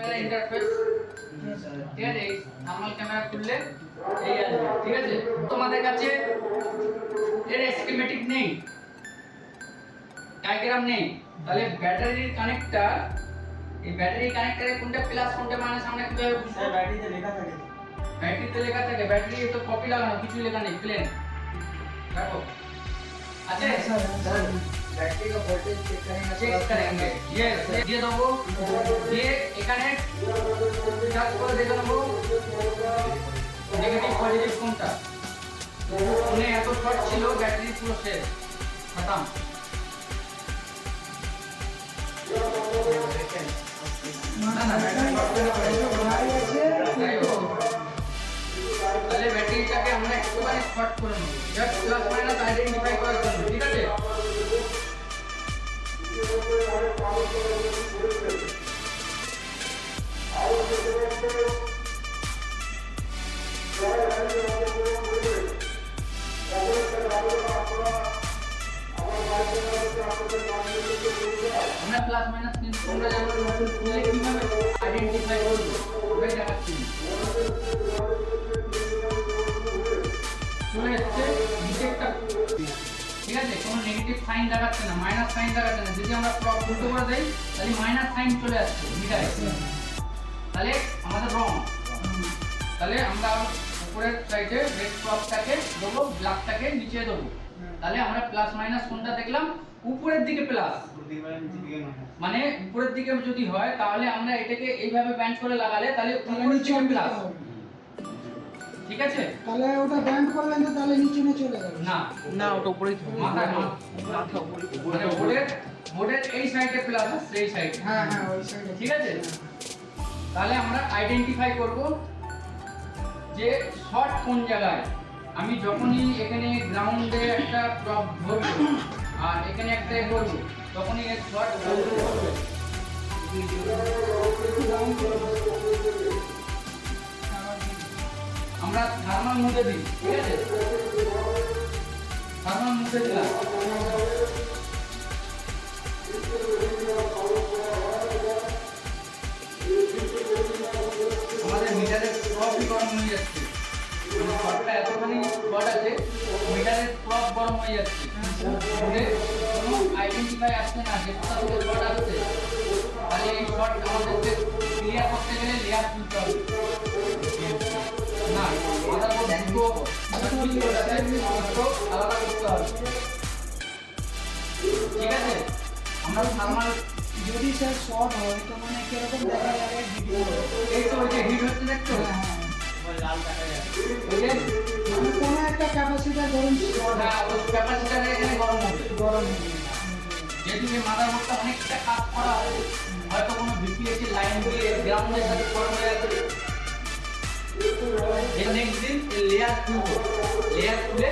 पहले इंटरफेस ঠিক আছে এই থার্মাল ক্যামেরা খুললে এই আসবে ঠিক আছে তোমাদের কাছে এর স্কিমেটিক নেই ডায়াগ্রাম নেই তাহলে ব্যাটারির কানেক্টর এই ব্যাটারি কানেক্টরে কোনটা প্লাস কোনটা মাইনাস আমরা কিভাবে বুঝবো ব্যাটারিতে লেখা থাকে ব্যাটারি তো কপি লাগানো কিছু লেখা নেই প্লেন দেখো আছে স্যার बैटरी का वोल्टेज चेक करेंगे ये দিয়ে দেবো দিয়ে এখানে টাচ করে দেখে নেবো নেগেটিভ পজিটিভ কোনটা মানে এত শর্ট ছিল ব্যাটারি পুরো শেষ খতম না না ব্যাটারি তাহলে ব্যাটারিটাকে আমরা একটুখানি শর্ট করে নেব জাস্ট প্লাস মাইনাস আইডেন্টিফাই করার জন্য ঠিক আছে আমরা প্লাস মাইনাস কিন্তু তোমরা যখন নতুন খুলে কিভাবে আইডেন্টিফাই করব ওই দেখাচ্ছি চলে এসেছে নিচেরটা ঠিক আছে কোনো নেগেটিভ সাইন দেখাচ্ছে না মাইনাস সাইন দেখাচ্ছে না যদি আমরা ক্লক উল্টো করে দেই তাহলে মাইনাস সাইন চলে আসছে মিটারে তাহলে আমাদের রং তাহলে আমরা উপরের সাইডে রেড ক্লকটাকে দেবো ব্ল্যাকটাকে নিচে দেবো তাহলে আমরা প্লাস মাইনাস কোনটা দেখলাম উপরের দিকে প্লাস মানে উপরের দিকে যদি হয় তাহলে আমরা এটাকে এইভাবে ব্যান্ড করে লাগালে তাহলে উপরের দিকে প্লাস ঠিক আছে তাহলে ওটা ব্যান্ড করলেন তো তাহলে নিচে চলে যাবে না না ওটা উপরেই মাথা উপরে মানে বোর্ডের এই সাইডে প্লাস আছে এই সাইডে হ্যাঁ হ্যাঁ ওই সাইডে ঠিক আছে তাহলে আমরা আইডেন্টিফাই করব যে শর্ট কোন জায়গায় আমি যখনই এখানে গ্রাউন্ডে একটা ড্রপ ধরব আর এখানে একটা ধরব তখনই এর শর্ট হবে আমরা থার্মাল মুডে দিই ঠিক আছে থার্মাল মুডে দিলাম আমাদের মিটারের প্রপই গরম হয়ে যাচ্ছে শর্টটা এতখানি শর্ট আছে মিটারের প্রপ গরম হয়ে যাচ্ছে মুডে কোনো আইডেন্টিফাই আসছে না যে কোথা থেকে শর্ট আসছে তাহলে এই শর্ট আমাদেরকে ক্লিয়ার করতে গেলে লেয়ার তুলতে হবে না মাদারবোর্ড দুটো আলাদা করতে হবে ঠিক আছে আমরা থার্মাল যদি স্যার শর্ট হয় তো মানে কিরকম দেখা যাবে ভিডিও এই তো ওই যে হিট হচ্ছে দেখছো লাল দেখা যায় ওই যে মানে কোনো একটা ক্যাপাসিটার ধরুন শর্ট না ওই ক্যাপাসিটার এখানে গরম হবে গরম যেহেতু এই মাদারবোর্ডটা অনেকটা কাজ করা আছে হয়তো কোনো ভিপিএস লাইন দিয়ে গ্রাউন্ডের সাথে গরম হয়ে যাবে নেক্সট দিন লেয়ার খুলবো লেয়ার খুলে